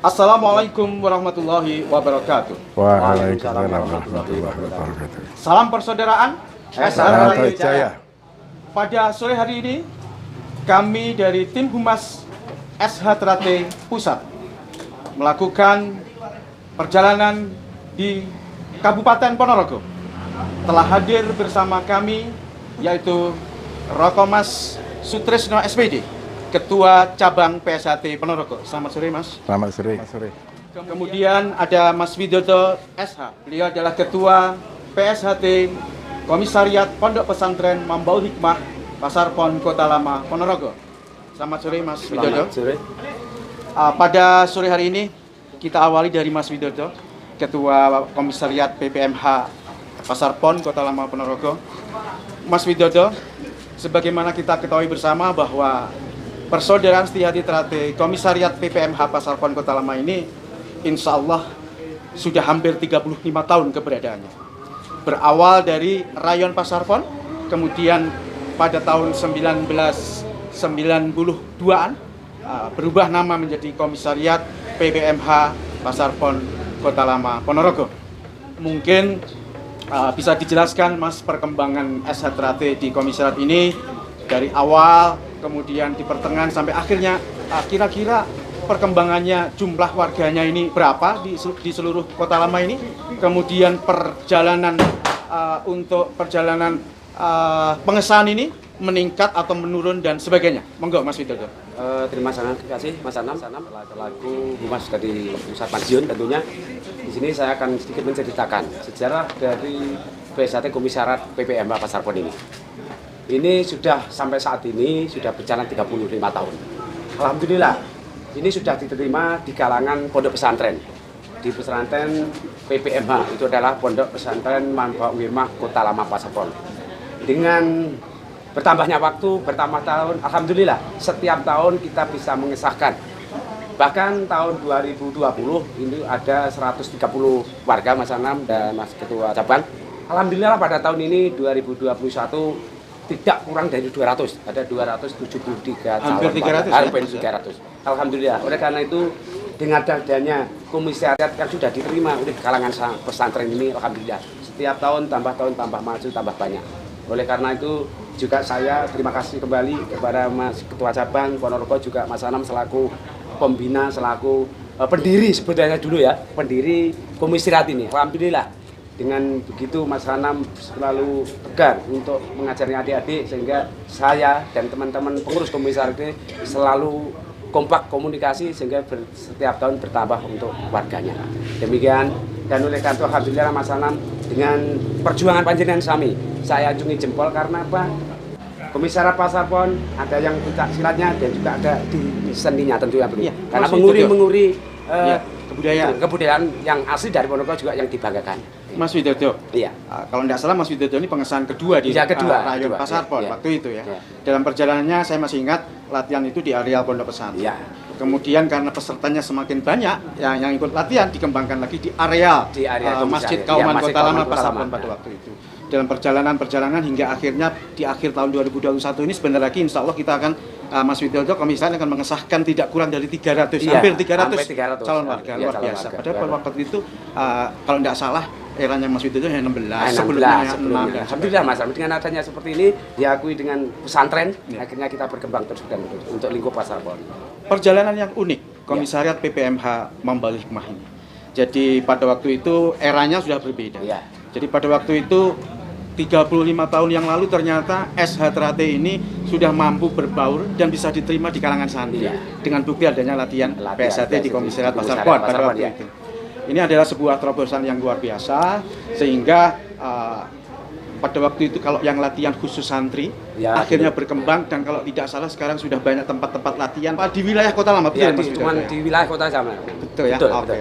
Assalamualaikum warahmatullahi wabarakatuh. Waalaikumsalam warahmatullahi wabarakatuh. Salam persaudaraan SH Jaya. Pada sore hari ini kami dari tim Humas SH Trate Pusat melakukan perjalanan di Kabupaten Ponorogo. Telah hadir bersama kami yaitu Rokomas Sutrisno SPD, Ketua Cabang PSHT Ponorogo. Selamat sore, Mas. Selamat sore. Kemudian ada Mas Widodo SH. Beliau adalah Ketua PSHT Komisariat Pondok Pesantren Mambaul Hikmah Pasar Pon Kota Lama Ponorogo. Selamat sore, Mas Widodo. Selamat sore. Pada sore hari ini kita awali dari Mas Widodo, Ketua Komisariat PPMH Pasar Pon Kota Lama Ponorogo. Mas Widodo, sebagaimana kita ketahui bersama bahwa Persaudaraan Setia-Hati Trate Komisariat PPMH Pasar Pon Kota Lama ini insya Allah sudah hampir 35 tahun keberadaannya. Berawal dari Rayon Pasar Pon, kemudian pada tahun 1992-an berubah nama menjadi Komisariat PPMH Pasar Pon Kota Lama Ponorogo. Mungkin bisa dijelaskan, Mas, perkembangan SH Trate di komisariat ini dari awal, kemudian di pertengahan sampai akhirnya, kira-kira perkembangannya, jumlah warganya ini berapa di seluruh Kota Lama ini, kemudian perjalanan untuk perjalanan pengesahan ini meningkat atau menurun dan sebagainya. Monggo, Mas Widodo. Terima kasih Mas Anam. Selaku Humas dari Pusat Madiun tentunya. Di sini saya akan sedikit menceritakan sejarah dari PSHT Komisariat PPMH Pasar Pon ini. Ini sudah sampai saat ini sudah berjalan 35 tahun. Alhamdulillah, ini sudah diterima di kalangan pondok pesantren. Di pesantren PPMH, itu adalah Pondok Pesantren Mambaul Hikmah Kota Lama Pasar Pon. Dengan bertambahnya waktu, bertambah tahun, alhamdulillah setiap tahun kita bisa mengesahkan. Bahkan tahun 2020 ini ada 130 warga, Mas Anam dan Mas Ketua Cabang. Alhamdulillah pada tahun ini 2021 tidak kurang dari 200, ada 273 calon hampir 300. Alhamdulillah. Oleh karena itu dengan adanya komisariat yang sudah diterima oleh kalangan pesantren ini, alhamdulillah setiap tahun tambah maju tambah banyak. Oleh karena itu juga saya terima kasih kembali kepada Mas Ketua Cabang Ponorogo, juga Mas Anam selaku pembina, selaku pendiri sebenarnya dulu ya, pendiri komisariat ini. Alhamdulillah Dengan begitu Mas Ranam selalu tegar untuk mengajari adik-adik sehingga saya dan teman-teman pengurus komisariat ini selalu kompak komunikasi sehingga setiap tahun bertambah untuk warganya. Demikian, dan oleh karena itu alhamdulillah Mas Ranam dengan perjuangan panjenengan sami saya acungi jempol karena apa? Komisariat Pasar Pon ada yang pencak silatnya dan juga ada di seninya tentunya Iya, karena Mas menguri kebudayaan yang asli dari Ponorogo juga yang dibanggakan. Mas Widodo. Iya. Kalau tidak salah Mas Widodo ini pengesahan kedua di Rayon Pasar Pon waktu itu ya. Dalam perjalanannya saya masih ingat latihan itu di areal Pondok Pesantren. Iya. Kemudian karena pesertanya semakin banyak yang ikut latihan dikembangkan lagi di areal Masjid Kauman Kota Lama Pasar Pon pada waktu itu. Dalam perjalanan hingga akhirnya di akhir tahun 2021 ini sebentar lagi insya Allah kita akan Mas Widodo komisaris akan mengesahkan tidak kurang dari 300 hampir 300 calon warga luar biasa. Padahal pada waktu itu kalau tidak salah eranya Mas Widodo hanya 16 sebelumnya 6. Alhamdulillah Mas, dengan adanya seperti ini diakui dengan pesantren akhirnya kita berkembang terus dan terus untuk lingkup Pasar Pon. Perjalanan yang unik komisariat PPMH Mambaul Hikmah ini. Jadi pada waktu itu eranya sudah berbeda. Jadi pada waktu itu 35 tahun yang lalu ternyata SH Trate ini sudah mampu berbaur dan bisa diterima di kalangan santri dengan bukti adanya latihan PSAT di Komisariat Pasar Pon pada waktu itu. Ini adalah sebuah terobosan yang luar biasa sehingga pada waktu itu kalau yang latihan khusus santri akhirnya berkembang dan kalau tidak salah sekarang sudah banyak tempat-tempat latihan di wilayah Kota Lama betul Mas? Cuma di wilayah Kota Lama. Betul ya. Oke.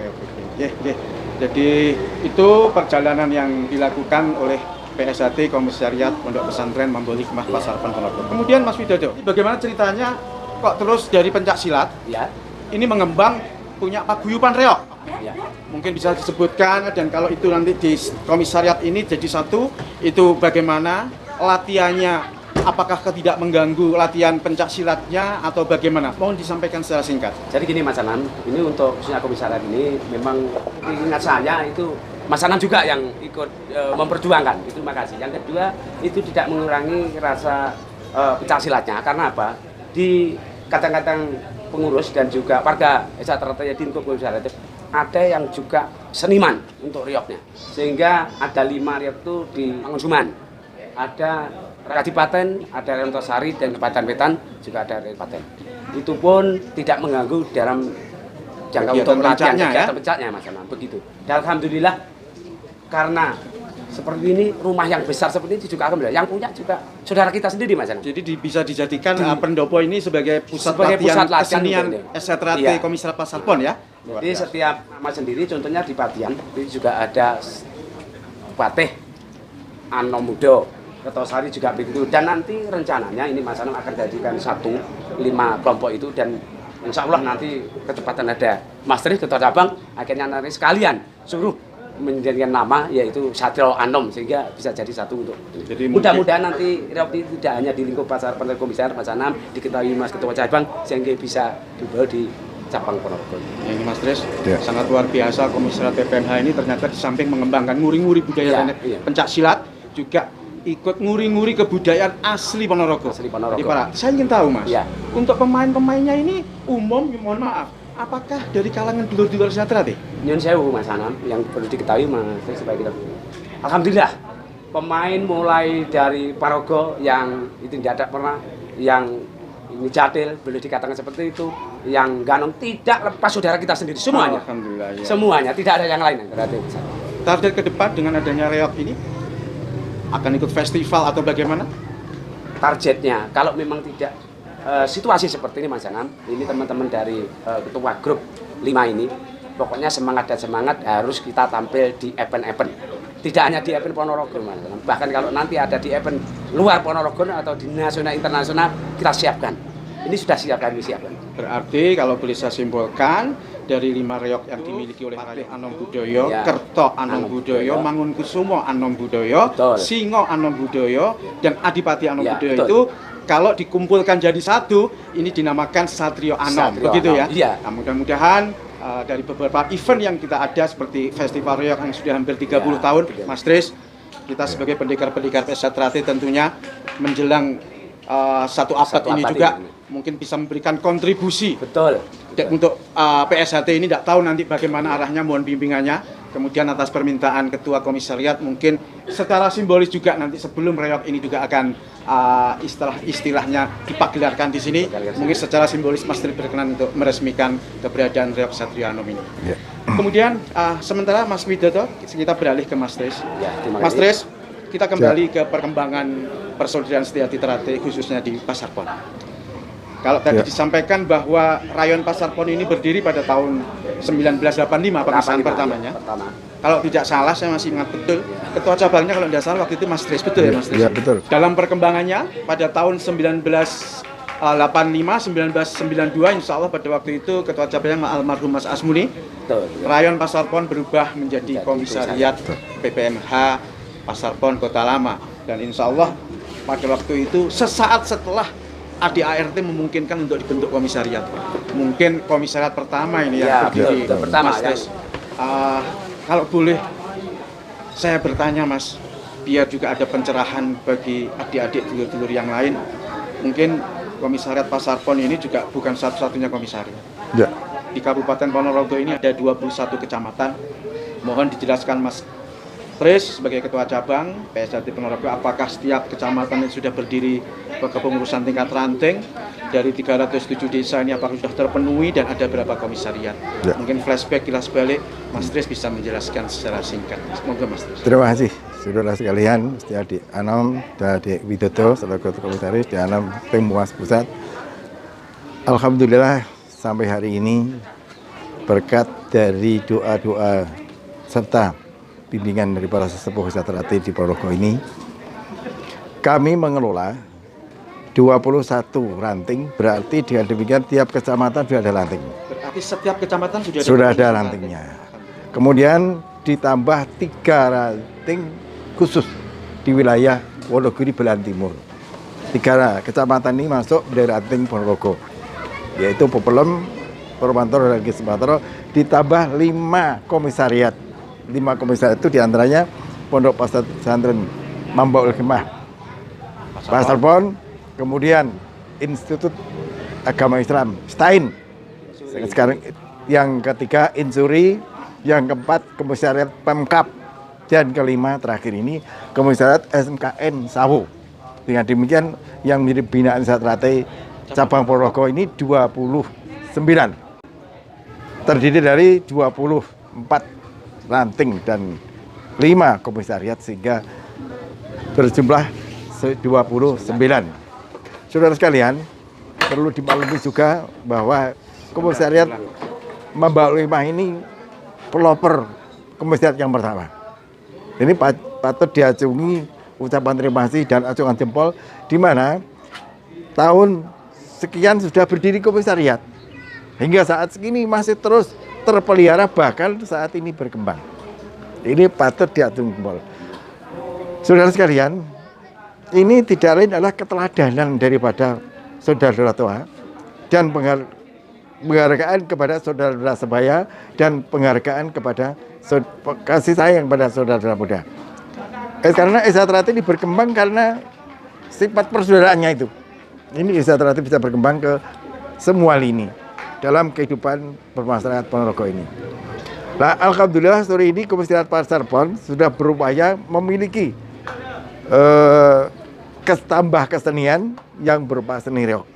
Jadi itu perjalanan yang dilakukan oleh PSAT Komisariat Pondok Pesantren Mambaul Hikmah Pasar Pon Ponorogo. Kemudian Mas Widodo, bagaimana ceritanya kok terus dari pencak silat ini mengembang punya paguyuban reok? Mungkin bisa disebutkan dan kalau itu nanti di komisariat ini jadi satu, itu bagaimana latihannya? Apakah tidak mengganggu latihan pencak silatnya atau bagaimana? Mohon disampaikan secara singkat. Jadi gini Mas Anam, ini untuk khususnya komisariat ini memang ingat saya itu Mas Anam juga yang ikut memperjuangkan, itu makasih. Yang kedua, itu tidak mengurangi rasa pencak silatnya, karena apa? Di kadang-kadang pengurus dan juga warga SH Trate di lingkup komisariat ada yang juga seniman untuk rioknya. Sehingga ada 5 riok itu di Mangunsuman. Ada Kadipaten, ada Rentosari dan Kabupaten Wetan juga ada Kadipaten. Itu pun tidak mengganggu dalam jangka untuk latihan kegiatan pencaknya Mas Anam, begitu. Dan alhamdulillah karena seperti ini rumah yang besar seperti ini juga alhamdulillah yang punya juga saudara kita sendiri Mas Anam. Jadi bisa dijadikan pendopo ini sebagai pusat latihan kesenian SH Trate Komisariat Pasar Pon ya. Jadi setiap nama sendiri contohnya di Patian itu juga ada Patih Anomudo, Kertosari juga begitu, dan nanti rencananya ini Mas Anam akan jadikan 5 kelompok itu dan insya Allah nanti kecepatan ada Master Ketua Cabang akhirnya nanti sekalian suruh menjadikan nama yaitu Satrio Anom sehingga bisa jadi satu untuk. Jadi mudah-mudahan nanti riok ini tidak hanya di lingkup Pasar Pon Komisariat Mas Anam diketahui Mas Ketua Cabang sehingga bisa dibawa di cabang Ponorogo. Ini Mas Tris, sangat luar biasa komisariat PPMH ini ternyata di samping mengembangkan nguri-nguri budaya pencak silat juga ikut nguri-nguri kebudayaan asli Ponorogo. Saya ingin tahu Mas, untuk pemain-pemainnya ini umum, mohon maaf, apakah dari kalangan dulur-dulur SH Trate? Nyun sewu Mas Anam, yang perlu diketahui Mas Tris supaya kita. Alhamdulillah, pemain mulai dari Paraga yang itu tidak ada pernah, yang ini Jadil boleh dikatakan seperti itu, yang Ganong tidak lepas saudara kita sendiri semuanya. Alhamdulillah. Semuanya tidak ada yang lain yang berarti. Target ke depan dengan adanya reok ini akan ikut festival atau bagaimana? Targetnya kalau memang tidak situasi seperti ini Mas Anam, ini teman-teman dari ketua grup 5 ini pokoknya semangat dan semangat harus kita tampil di event-event. Tidak hanya di event Ponorogo Mas Anam, bahkan kalau nanti ada di event luar Ponorogo atau di nasional internasional kita siapkan. Ini sudah siap kami siapkan. Berarti kalau boleh saya simpulkan dari 5 reok yang dimiliki oleh Patih Anom Budoyo, Kerto Anom Budoyo, Mangunkusumo Anom Budoyo, Singo Anom Budoyo, dan Adipati Anom Budoyo itu kalau dikumpulkan jadi satu, ini dinamakan Satrio Anom, begitu ya? Nah, mudah-mudahan dari beberapa event yang kita ada seperti Festival Reok yang sudah hampir 30 tahun, Mas Tris, kita sebagai pendekar-pendekar SH Trate tentunya menjelang satu abad ini juga mungkin bisa memberikan kontribusi untuk PSHT ini. Tidak tahu nanti bagaimana arahnya, mohon bimbingannya Kemudian atas permintaan Ketua Komisariat mungkin secara simbolis juga nanti sebelum reok ini juga akan istilahnya dipagelarkan di sini. Mungkin secara simbolis Mas Tri berkenan untuk meresmikan keberadaan reok Satrio Anom ini. Ya. Kemudian sementara Mas Widodo kita beralih ke Mas Tris. Ya, terima Mas kasih. Tris, kita kembali ke perkembangan persaudaraan Setiati Ternate khususnya di Pasar Pon. Kalau tadi disampaikan bahwa Rayon Pasar Pon ini berdiri pada tahun 1985 pengesahan pertamanya. Kalau tidak salah, saya masih ingat betul. Ketua cabangnya kalau tidak salah waktu itu Mas Tris, betul ya Mas Tris? Iya, betul. Dalam perkembangannya pada tahun 1985, 1992 insya Allah pada waktu itu Ketua cabangnya almarhum Mas Asmuni. Rayon Pasar Pon berubah menjadi komisariat PPMH Pasar Pon Kota Lama. Dan insya Allah pada waktu itu sesaat setelah ADART memungkinkan untuk dibentuk komisariat. Mungkin komisariat pertama ini yang berdiri, pertama, Mas Tris. Kalau boleh saya bertanya Mas, biar juga ada pencerahan bagi adik-adik dulur-dulur yang lain. Mungkin komisariat Pasar Pon ini juga bukan satu-satunya komisariat. Ya. Di Kabupaten Ponorogo ini ada 21 kecamatan. Mohon dijelaskan Mas Tris sebagai Ketua Cabang PSDT Ponorogo, apakah setiap kecamatan yang sudah berdiri kepengurusan tingkat ranting dari 307 desa ini apakah sudah terpenuhi dan ada berapa komisariat? Ya. Mungkin flashback kilas balik Mas Tris bisa menjelaskan secara singkat. Semoga Mas Tris. Terima kasih saudara sekalian, Adik Anom dan Adik Widodo selaku Ketua Komisaris di Anom Tim Muas Pusat. Alhamdulillah sampai hari ini berkat dari doa-doa serta bimbingan dari para sesepuh Ternate di Ponorogo ini, kami mengelola 21 ranting, berarti dengan demikian tiap kecamatan sudah ada ranting. Berarti setiap kecamatan Sudah ada rantingnya. Kemudian ditambah 3 ranting khusus di wilayah Wonogiri Belahan Timur. 3 kecamatan ini masuk dari ranting Ponorogo, yaitu Popelem, Purwantoro dan Kismantoro, ditambah 5 komisariat. 5 komisariat itu diantaranya Pondok Pesantren Mambaul Hikmah, Pasar Pon, kemudian Institut Agama Islam Stain, sekarang yang ketiga Insuri, yang keempat komisariat Pemkap, dan kelima terakhir ini komisariat SMKN Sawo. Dengan demikian yang mirip binaan Ternate cabang Ponorogo ini 29, terdiri dari 24 ranting dan 5 komisariat sehingga berjumlah 29. Saudara sekalian, perlu dimaklumi juga bahwa komisariat Mambaul Hikmah ini pelopor komisariat yang pertama. Ini patut diacungi ucapan terima kasih dan acungan jempol, di mana tahun sekian sudah berdiri komisariat. Hingga saat segini masih terus terpelihara, bahkan saat ini berkembang. Ini patut diacungi jempol. Saudara sekalian, ini tidak lain adalah keteladanan daripada saudara-saudara tua dan penghargaan kepada saudara-saudara sebaya dan penghargaan kepada kasih sayang pada saudara-saudara muda. Karena Ternate ini berkembang karena sifat persaudaraannya itu. Ini Ternate bisa berkembang ke semua lini dalam kehidupan bermasyarakat Ponorogo ini. Nah, alhamdulillah sore ini Komisariat Pasar Pon sudah berupaya memiliki tambah kesenian yang berupa seni reok.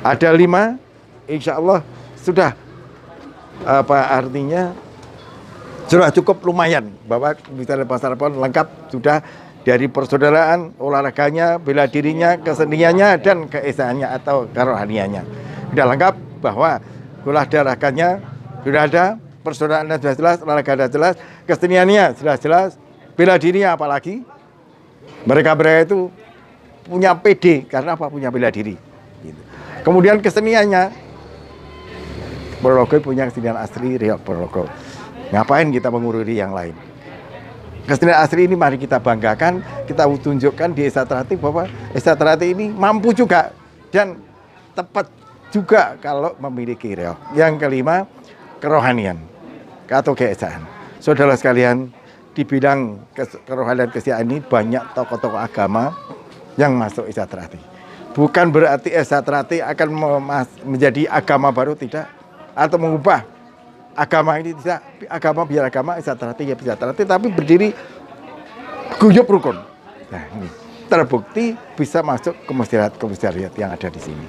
Ada 5, insya Allah sudah artinya sudah cukup lumayan bahwa Komisariat Pasar Pon lengkap sudah dari persaudaraan, olahraganya, bela dirinya, keseniannya dan keesaannya atau kerohaniannya. Sudah lengkap bahwa olahraganya sudah ada, persaudaraannya sudah jelas, olahraga sudah jelas, keseniannya sudah jelas, bela dirinya apalagi. Mereka itu punya PD karena apa? Punya bela diri. Gitu. Kemudian keseniannya, Ponorogo punya kesenian asli reok Ponorogo. Ngapain kita mengururi yang lain? Kesenian asli ini mari kita banggakan, kita tunjukkan di Ternate bahwa Ternate ini mampu juga dan tepat juga kalau memiliki reok. Yang kelima, kerohanian atau keesaan. Saudara sekalian, di bidang kerohanian kesehatan ini banyak tokoh-tokoh agama yang masuk Ternate. Bukan berarti Ternate akan menjadi agama baru, tidak, atau mengubah agama ini tidak agama biar agama, Isatrate ya Isatrate, tapi berdiri guyup rukun. Nah, ini terbukti bisa masuk komisariat yang ada di sini.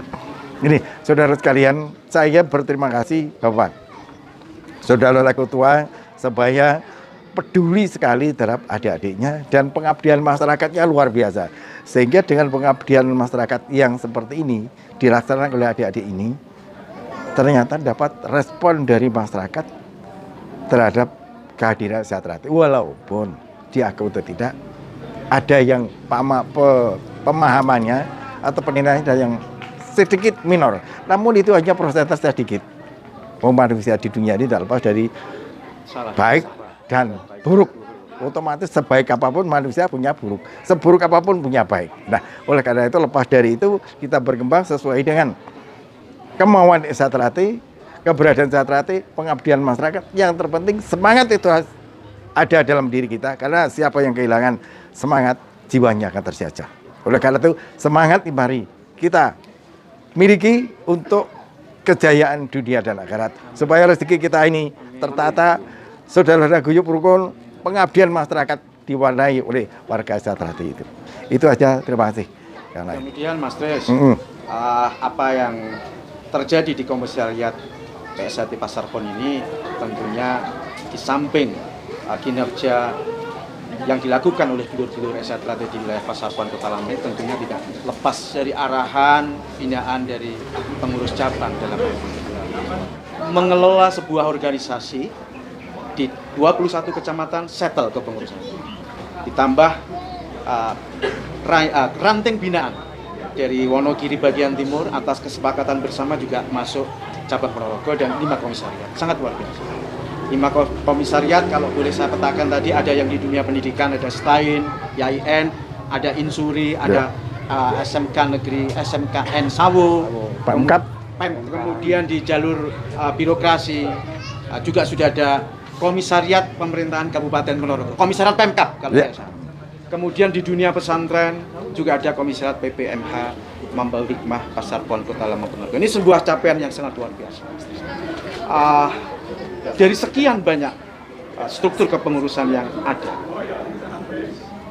Ini saudara sekalian, saya berterima kasih Bapak, saudara ketua sebaya peduli sekali terhadap adik-adiknya dan pengabdian masyarakatnya luar biasa. Sehingga dengan pengabdian masyarakat yang seperti ini dilaksanakan oleh adik-adik ini, ternyata dapat respon dari masyarakat terhadap kehadiran Isatrate. Walaupun diakui atau tidak, ada yang pemahamannya atau penilaiannya yang sedikit minor. Namun itu hanya persentase sedikit. Manusia di dunia ini tidak lepas dari baik dan buruk. Otomatis sebaik apapun manusia punya buruk, seburuk apapun punya baik. Nah, oleh karena itu lepas dari itu kita berkembang sesuai dengan kemauan Isatrate, keberadaan Isatrate, pengabdian masyarakat. Yang terpenting semangat itu ada dalam diri kita, karena siapa yang kehilangan semangat, jiwanya akan terjajah. Oleh karena itu semangat mari kita miliki untuk kejayaan dunia dan akhirat, supaya rezeki kita ini tertata, saudara guyup rukun, pengabdian masyarakat diwarnai oleh warga Isatrate itu. Itu aja, terima kasih. Kemudian Mas Tris, apa yang terjadi di komisariat PSAT Pasar Pon ini tentunya di samping kinerja yang dilakukan oleh dulur-dulur Isatrate di wilayah Pasar Pon Kota Lama tentunya tidak lepas dari arahan binaan dari pengurus cabang dalam mengelola sebuah organisasi di 21 kecamatan settle kepengurusan, ditambah ranting binaan dari Wonogiri bagian timur atas kesepakatan bersama juga masuk cabang Ponorogo dan 5 komisariat, sangat luar biasa. 5 komisariat kalau boleh saya petakan tadi, ada yang di dunia pendidikan, ada STAIN, YIN, ada Insuri, ada SMK Negeri, SMKN Sawo, Pemkap. Kemudian di jalur birokrasi juga sudah ada komisariat pemerintahan Kabupaten Ponorogo, komisariat Pemkap kalau saya salah. Kemudian di dunia pesantren juga ada komisariat PPMH Mambal Hikmah Pasar Pon Kota Lama Ponorogo. Ini sebuah capaian yang sangat luar biasa. Dari sekian banyak struktur kepengurusan yang ada,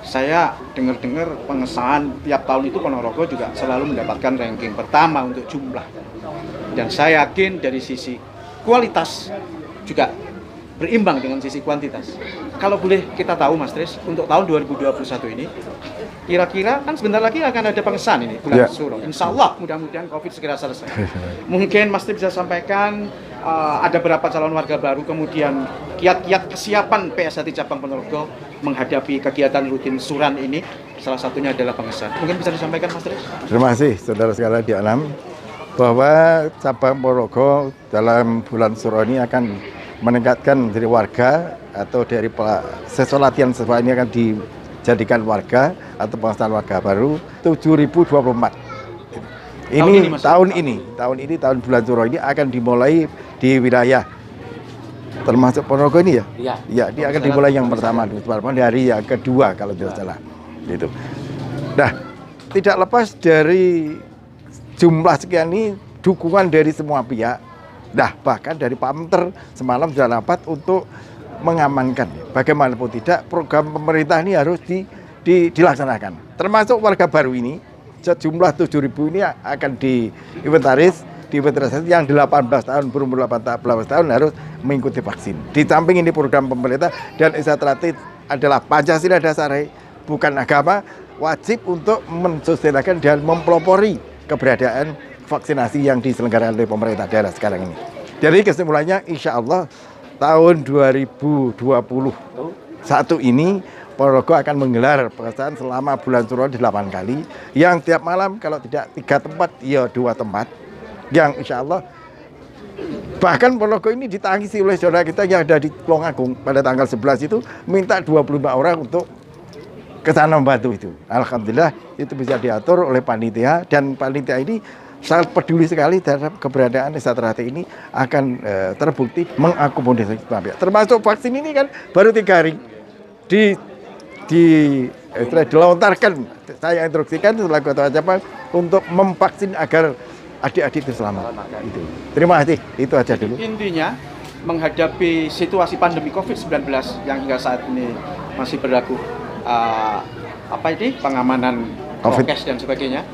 saya dengar-dengar pengesahan tiap tahun itu Ponorogo juga selalu mendapatkan ranking pertama untuk jumlah. Dan saya yakin dari sisi kualitas juga berimbang dengan sisi kuantitas. Kalau boleh kita tahu Mas Tris, untuk tahun 2021 ini, kira-kira kan sebentar lagi akan ada pengesahan ini, bulan Suro. Insya Allah mudah-mudahan COVID segera selesai. Mungkin Mas Tris bisa sampaikan ada berapa calon warga baru, kemudian kiat-kiat kesiapan PSAT Cabang Ponorogo menghadapi kegiatan rutin suran ini, salah satunya adalah pengesahan. Mungkin bisa disampaikan Mas Tris? Terima kasih saudara sekalian di alam, bahwa cabang Ponorogo dalam bulan Suro ini akan meningkatkan dari warga atau dari siswa latihan siswa ini akan dijadikan warga atau pengesahan warga baru 7.024. Ini tahun bulan Suro ini akan dimulai di wilayah termasuk Ponorogo ini ya? Iya. Ya, dia akan dimulai yang pertama di hari yang kedua kalau tidak salah. Gitu. Nah, tidak lepas dari jumlah sekian ini dukungan dari semua pihak. Nah, bahkan dari Pak Menteri semalam sudah rapat untuk mengamankan. Bagaimanapun tidak, program pemerintah ini harus dilaksanakan. Termasuk warga baru ini, sejumlah 7.000 ini akan diinventaris yang 18 tahun, berumur 18 tahun harus mengikuti vaksin. Di samping ini program pemerintah dan Isatrate adalah Pancasila dasar, bukan agama, wajib untuk mensosialisasikan dan mempelopori keberadaan vaksinasi yang diselenggarakan oleh pemerintah daerah sekarang ini. Jadi kesimpulannya insya Allah tahun 2021 ini Ponorogo akan menggelar pengesahan selama bulan Suro 8 kali, yang tiap malam kalau tidak 3 tempat, ya 2 tempat, yang insya Allah bahkan Ponorogo ini ditangisi oleh saudara kita yang ada di Tulungagung pada tanggal 11 itu minta 25 orang untuk ke sana membantu itu. Alhamdulillah itu bisa diatur oleh panitia, dan panitia ini sangat peduli sekali terhadap keberadaan Isatrate ini akan terbukti mengakomodasi semua pihak. Termasuk vaksin ini kan baru 3 hari dilontarkan. Saya instruksikan setelah ketua cabang untuk memvaksin agar adik-adik itu selamat. Itu. Terima kasih. Itu aja dulu. Intinya menghadapi situasi pandemi COVID-19 yang hingga saat ini masih berlaku pengamanan COVID. prokes dan sebagainya,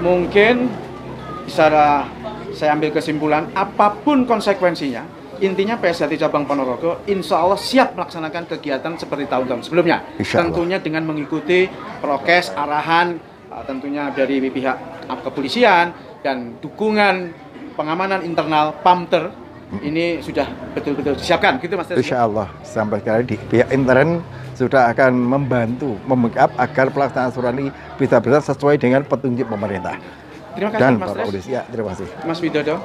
mungkin bisa saya ambil kesimpulan apapun konsekuensinya, intinya PSHT Cabang Ponorogo insya Allah siap melaksanakan kegiatan seperti tahun-tahun sebelumnya. Insya Allah. Tentunya dengan mengikuti prokes, arahan tentunya dari pihak kepolisian dan dukungan pengamanan internal PAMTER ini sudah betul-betul disiapkan, gitu Mas. Insya Allah sampai sekarang di pihak intern sudah akan membantu membackup agar pelaksanaan surat ini bisa berjalan sesuai dengan petunjuk pemerintah. Terima kasih Dan Mas Bapak Res. Udis, ya, terima kasih. Mas Widodo.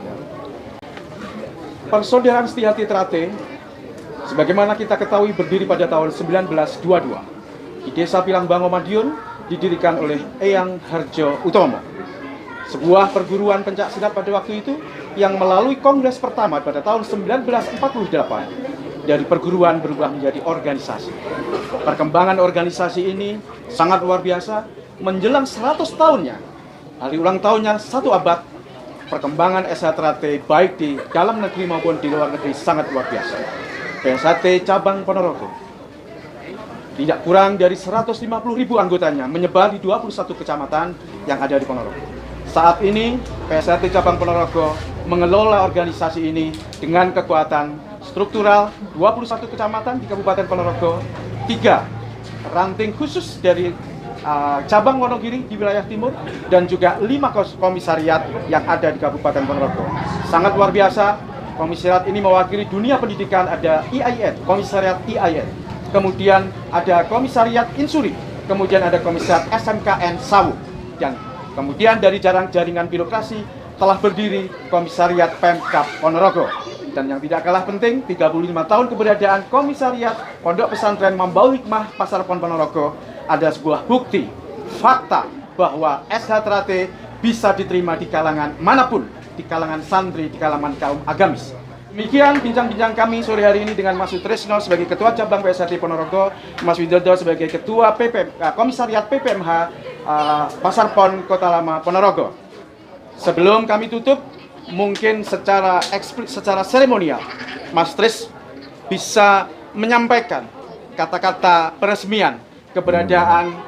Persaudaraan Setiati Trate, sebagaimana kita ketahui berdiri pada tahun 1922 di Desa Pilangbango Madiun, didirikan oleh Eyang Harjo Utomo. Sebuah perguruan pencak silat pada waktu itu yang melalui kongres pertama pada tahun 1948 dari perguruan berubah menjadi organisasi. Perkembangan organisasi ini sangat luar biasa, menjelang 100 tahunnya, hari ulang tahunnya 1 abad, perkembangan SH Trate baik di dalam negeri maupun di luar negeri sangat luar biasa. PSHT Cabang Ponorogo tidak kurang dari 150.000 anggotanya, menyebar di 21 kecamatan yang ada di Ponorogo. Saat ini PSHT Cabang Ponorogo mengelola organisasi ini dengan kekuatan struktural 21 kecamatan di Kabupaten Ponorogo, 3 ranting khusus dari cabang Wonogiri di wilayah timur, dan juga 5 komisariat yang ada di Kabupaten Ponorogo. Sangat luar biasa, komisariat ini mewakili dunia pendidikan, ada IAIN, komisariat IAIN, kemudian ada komisariat Insuri, kemudian ada komisariat SMKN Sawu, dan kemudian dari jaringan birokrasi telah berdiri komisariat Pemkab Ponorogo. Dan yang tidak kalah penting, 35 tahun keberadaan komisariat Pondok Pesantren Mambaul Hikmah Pasar Pon Ponorogo, ada sebuah bukti, fakta bahwa SH Trate bisa diterima di kalangan manapun, di kalangan santri, di kalangan kaum agamis. Demikian bincang-bincang kami sore hari ini dengan Mas Sutresno sebagai Ketua Cabang PSHT Ponorogo, Mas Widodo sebagai Ketua Komisariat PPMH Pasar Pon Kota Lama Ponorogo. Sebelum kami tutup, mungkin secara seremonial, Mas Tris bisa menyampaikan kata-kata peresmian keberadaan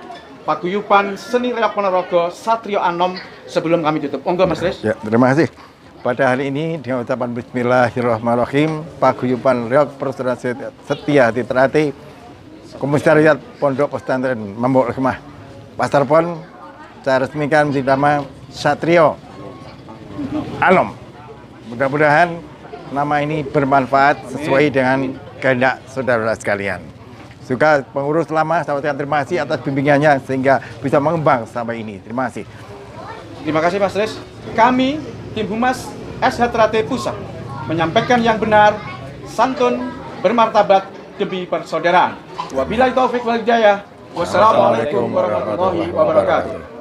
Paguyuban Seni Reog Ponorogo Satrio Anom sebelum kami tutup. Monggo Mas Tris. Ya, terima kasih. Pada hari ini dengan ucapan Bismillahirrahmanirrahim, Paguyuban Reog Persaudaraan Setiati Trate Komisariat Pondok Pesantren Mambaul Hikmah Pasar Pon saya resmikan menjadi nama Satrio Anom. Mudah-mudahan nama ini bermanfaat sesuai dengan kehendak saudara sekalian. Juga pengurus lama, saya ucapkan terima kasih atas bimbingannya sehingga bisa mengembang sampai ini. Terima kasih. Terima kasih Mas Tris. Kami tim Humas SH Trate Pusat menyampaikan yang benar, santun, bermartabat demi persaudaraan. Wabillahi taufik wal hidayah. Wassalamualaikum warahmatullahi wabarakatuh.